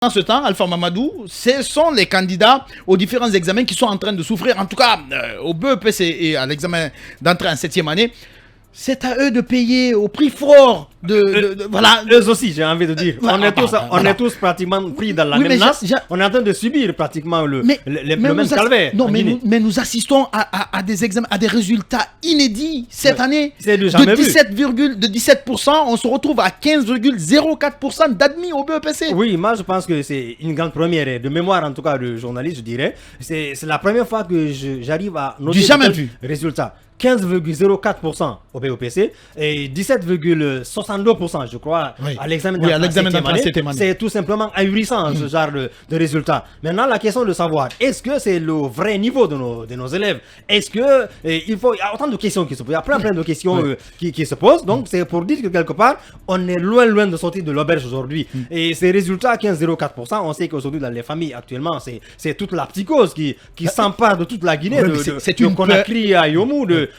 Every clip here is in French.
Dans ce temps, Alpha Mamadou, ce sont les candidats aux différents examens qui sont en train de souffrir, en tout cas au BEPC et à l'examen d'entrée en 7e année. C'est à eux de payer au prix fort voilà. Eux aussi, j'ai envie de dire. On est tous pratiquement pris dans la même nasse. On est en train de subir pratiquement le même calvaire. Non, mais nous assistons à des examens, à des résultats inédits cette année. C'est de 17%, on se retrouve à 15,04% d'admis au BEPC. Oui, moi je pense que c'est une grande première, de mémoire en tout cas de journaliste, je dirais. C'est la première fois que j'arrive à noter des résultats. 15,04% au BEPC et 17,62% je crois à l'examen d'entrée en 7e année. C'est tout simplement ahurissant ce genre de résultats. Maintenant la question de savoir est-ce que c'est le vrai niveau de nos élèves, est-ce que il y a autant de questions qui se posent, il y a plein de questions qui se posent, donc c'est pour dire que quelque part on est loin de sortir de l'auberge aujourd'hui. Et ces résultats 15,04%, on sait qu'aujourd'hui dans les familles actuellement c'est toute la psychose qui s'empare de toute la Guinée, de Conakry à Yomou, de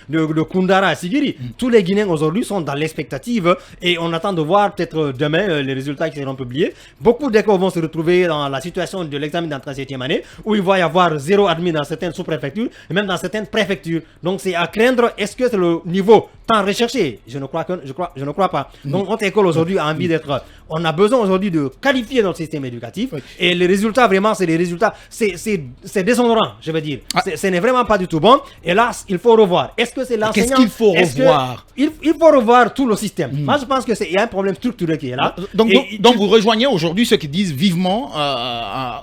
Koundara à Sigiri. Tous les Guinéens aujourd'hui sont dans l'expectative et on attend de voir peut-être demain les résultats qui seront publiés. Beaucoup d'écoles vont se retrouver dans la situation de l'examen d'entrée en 7e année où il va y avoir 0 admis dans certaines sous-préfectures et même dans certaines préfectures. Donc c'est à craindre. Est-ce que c'est le niveau tant recherché? Je ne crois pas. Donc notre école aujourd'hui a envie d'être... On a besoin aujourd'hui de qualifier notre système éducatif et les résultats vraiment c'est des résultats, c'est déshonorant, je veux dire. Ce n'est vraiment pas du tout bon et là il faut revoir. Est-ce que c'est l'enseignant? Qu'est-ce qu'il faut revoir? Il faut revoir tout le système. Moi je pense qu'il y a un problème structurel qui est là. Donc vous rejoignez aujourd'hui ceux qui disent vivement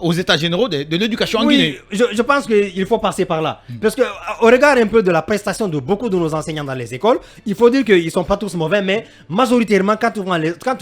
aux états généraux de l'éducation en Guinée. Je pense qu'il faut passer par là. Parce que au regard un peu de la prestation de beaucoup de nos enseignants dans les écoles, il faut dire qu'ils ne sont pas tous mauvais, mais majoritairement quand tu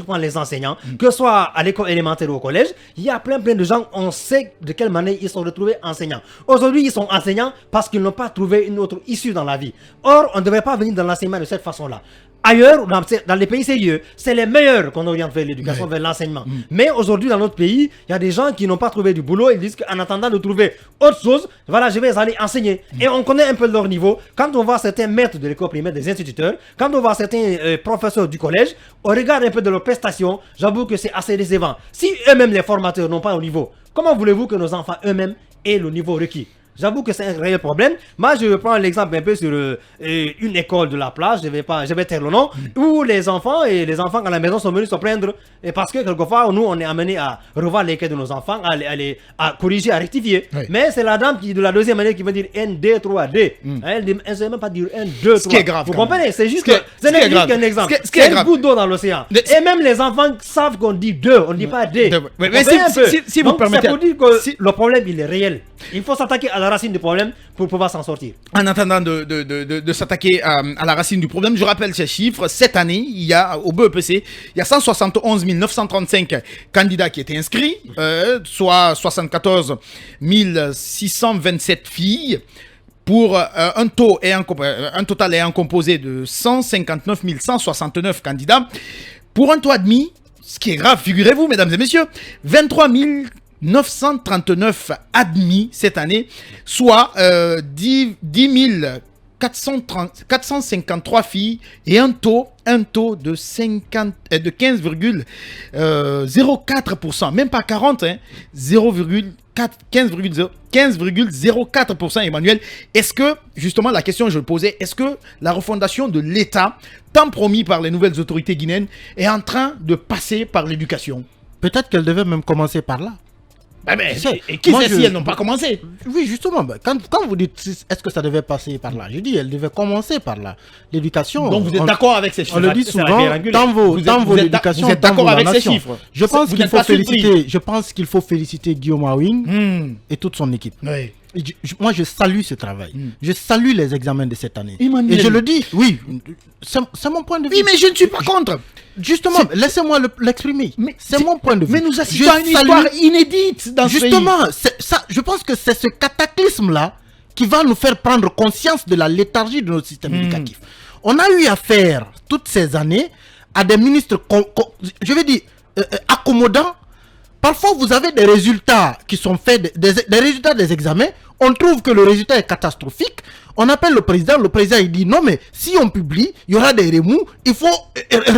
prends les enseignants, que ce soit à l'école élémentaire ou au collège, il y a plein de gens, on sait de quelle manière ils sont retrouvés enseignants. Aujourd'hui, ils sont enseignants parce qu'ils n'ont pas trouvé une autre issue dans la vie. Or, on ne devrait pas venir dans l'enseignement de cette façon-là. Ailleurs, dans les pays sérieux, c'est les meilleurs qu'on oriente vers l'éducation, vers l'enseignement. Mais aujourd'hui, dans notre pays, il y a des gens qui n'ont pas trouvé du boulot. Ils disent qu'en attendant de trouver autre chose, voilà, je vais aller enseigner. Et on connaît un peu leur niveau. Quand on voit certains maîtres de l'école primaire, des instituteurs, quand on voit certains professeurs du collège, on regarde un peu de leurs prestations. J'avoue que c'est assez décevant. Si eux-mêmes, les formateurs, n'ont pas au niveau, comment voulez-vous que nos enfants eux-mêmes aient le niveau requis? J'avoue que c'est un réel problème. Moi, je prends l'exemple un peu sur une école de la plage, je vais taire le nom, où les enfants à la maison sont venus se plaindre. Et parce que quelquefois, nous, on est amenés à revoir les cas de nos enfants, à corriger, à rectifier. Oui. Mais c'est la dame de la deuxième année qui va dire N2, 3D. Elle ne sait même pas dire N2, 3. Ce qui est grave. Vous comprenez? C'est juste qu'un exemple. C'est une goutte d'eau dans l'océan. Et même les enfants savent qu'on dit 2, on ne dit pas D. Mais si vous permettez. C'est pour dire que le problème, il est réel. Il faut s'attaquer à la racine du problème pour pouvoir s'en sortir. En attendant de s'attaquer à la racine du problème, je rappelle ces chiffres. Cette année, il y a au BEPC, il y a 171 935 candidats qui étaient inscrits, soit 74 627 filles, pour un total ayant composé de 159 169 candidats. Pour un taux admis, ce qui est grave, figurez-vous, mesdames et messieurs, 23 939 admis cette année, soit 10 453 filles et un taux de 15,04%, même pas 40, 15,04%, Emmanuel. Est-ce que, justement, la question que je posais, est-ce que la refondation de l'État, tant promis par les nouvelles autorités guinéennes, est en train de passer par l'éducation? Peut-être qu'elle devait même commencer par là. Et qui sait si elles n'ont pas commencé? Oui, justement. Quand vous dites est-ce que ça devait passer par là, je dis elle devait commencer par là. L'éducation. Donc vous êtes d'accord avec ces chiffres? On le dit souvent, dans vos éducations, vous êtes d'accord avec ces chiffres? Je pense qu'il faut féliciter Guillaume Awing et toute son équipe. Oui. Moi, je salue ce travail. Je salue les examens de cette année. Emmanuel. Et je le dis, oui, c'est mon point de vue. Oui, mais je ne suis pas contre. Justement, laissez-moi l'exprimer. C'est mon point de vue. Mais nous assistons à une histoire inédite dans ce pays. Justement, je pense que c'est ce cataclysme-là qui va nous faire prendre conscience de la léthargie de notre système éducatif. On a eu affaire toutes ces années à des ministres, je vais dire, accommodants. Parfois, vous avez des résultats qui sont faits, des résultats des examens. on trouve que le résultat est catastrophique, on appelle le président il dit non mais si on publie, il y aura des remous, il faut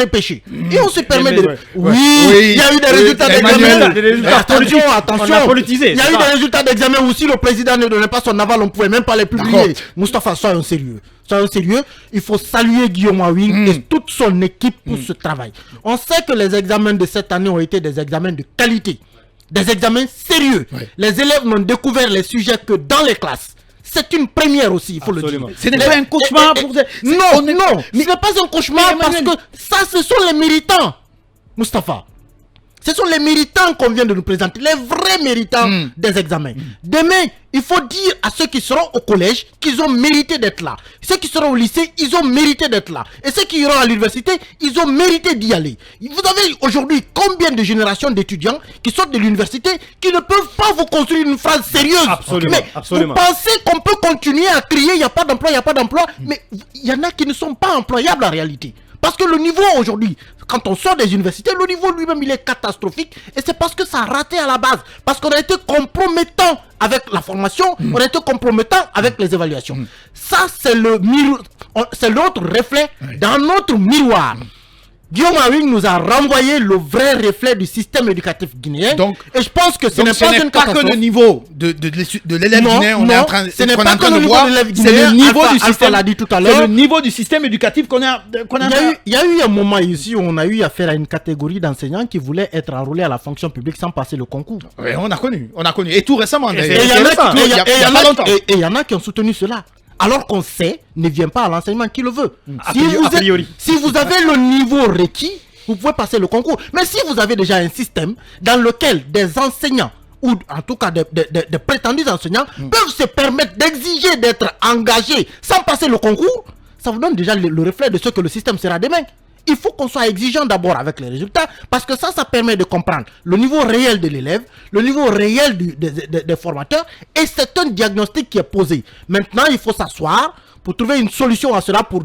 repêcher. Et on se permet de... Oui, il y a eu des résultats d'examen. Attention, on a politisé. Il y a eu des résultats d'examen où si le président ne donnait pas son aval, on ne pouvait même pas les publier. Moustapha, soyons sérieux. Il faut saluer Guillaume Awing et toute son équipe pour ce travail. On sait que les examens de cette année ont été des examens de qualité, des examens sérieux. Les élèves n'ont découvert les sujets que dans les classes. C'est une première aussi, il faut le dire. Ce n'est pas un cauchemar pour... Non, ce n'est pas un cauchemar parce que ça, ce sont les méritants, Moustapha. Ce sont les méritants qu'on vient de nous présenter, les vrais méritants des examens. Demain, il faut dire à ceux qui seront au collège qu'ils ont mérité d'être là. Ceux qui seront au lycée, ils ont mérité d'être là. Et ceux qui iront à l'université, ils ont mérité d'y aller. Vous avez aujourd'hui combien de générations d'étudiants qui sortent de l'université qui ne peuvent pas vous construire une phrase sérieuse. Absolument, mais absolument. Vous pensez qu'on peut continuer à crier il n'y a pas d'emploi, il n'y a pas d'emploi, mais il y en a qui ne sont pas employables en réalité. Parce que le niveau aujourd'hui, quand on sort des universités, le niveau lui-même il est catastrophique. Et c'est parce que ça a raté à la base. Parce qu'on a été compromettant avec la formation, on a été compromettant avec les évaluations. Ça, c'est l'autre reflet dans notre miroir. Guillaume Awing nous a renvoyé le vrai reflet du système éducatif guinéen. Et je pense que ce n'est pas une catastrophe. Que le niveau de l'élève guinéen, on est en train de voir. C'est le niveau du système. L'a dit tout à l'heure. C'est le niveau du système éducatif qu'on a. Il y a eu un moment ici où on a eu affaire à une catégorie d'enseignants qui voulaient être enrôlés à la fonction publique sans passer le concours. Oui, on a connu. Et tout récemment. Et il y en a qui ont soutenu cela. Alors qu'on sait, ne vient pas à l'enseignement qui le veut. Si vous avez le niveau requis, vous pouvez passer le concours. Mais si vous avez déjà un système dans lequel des enseignants, ou en tout cas des prétendus enseignants, peuvent se permettre d'exiger d'être engagés sans passer le concours, ça vous donne déjà le reflet de ce que le système sera demain. Il faut qu'on soit exigeant d'abord avec les résultats, parce que ça permet de comprendre le niveau réel de l'élève, le niveau réel des formateurs, et c'est un diagnostic qui est posé. Maintenant, il faut s'asseoir pour trouver une solution à cela, pour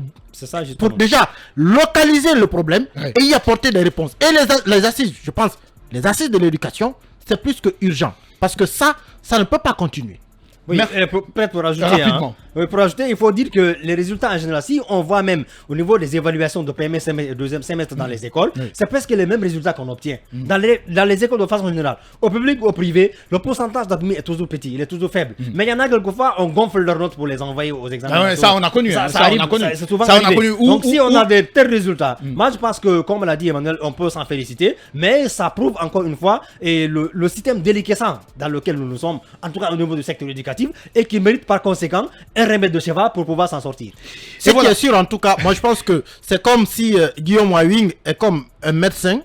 déjà localiser le problème et y apporter des réponses. Et les assises, je pense, les assises de l'éducation, c'est plus que urgent, parce que ça ne peut pas continuer. Oui, peut-être pour rajouter, il faut dire que les résultats en général, si on voit même au niveau des évaluations de premier semestre et deuxième semestre dans les écoles, c'est presque les mêmes résultats qu'on obtient dans les écoles de façon générale. Au public ou au privé, le pourcentage d'admis est toujours petit, il est toujours faible. Mais il y en a quelquefois, on gonfle leurs notes pour les envoyer aux examens. Ça, on a connu. Ça arrive, c'est souvent arrivé. Donc si on a de tels résultats, moi je pense que, comme l'a dit Emmanuel, on peut s'en féliciter, mais ça prouve encore une fois le système déliquescent dans lequel nous sommes, en tout cas au niveau du secteur éducatif, et qui mérite par conséquent un remède de cheval pour pouvoir s'en sortir. Ce qui est sûr, en tout cas, moi je pense que c'est comme si Guillaume Awing est comme un médecin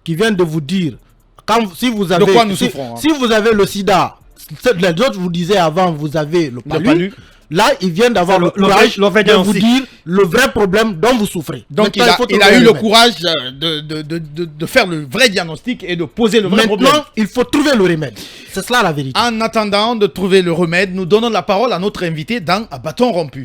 qui vient de vous dire, si vous avez, de quoi nous souffrons, si vous avez le sida, les autres vous disaient avant vous avez le palu. Là, il vient d'avoir le courage de vous dire le vrai problème dont vous souffrez. Donc, il a eu le courage de faire le vrai diagnostic et de poser le vrai problème. Maintenant, il faut trouver le remède. C'est cela la vérité. En attendant de trouver le remède, nous donnons la parole à notre invité dans À bâton rompu.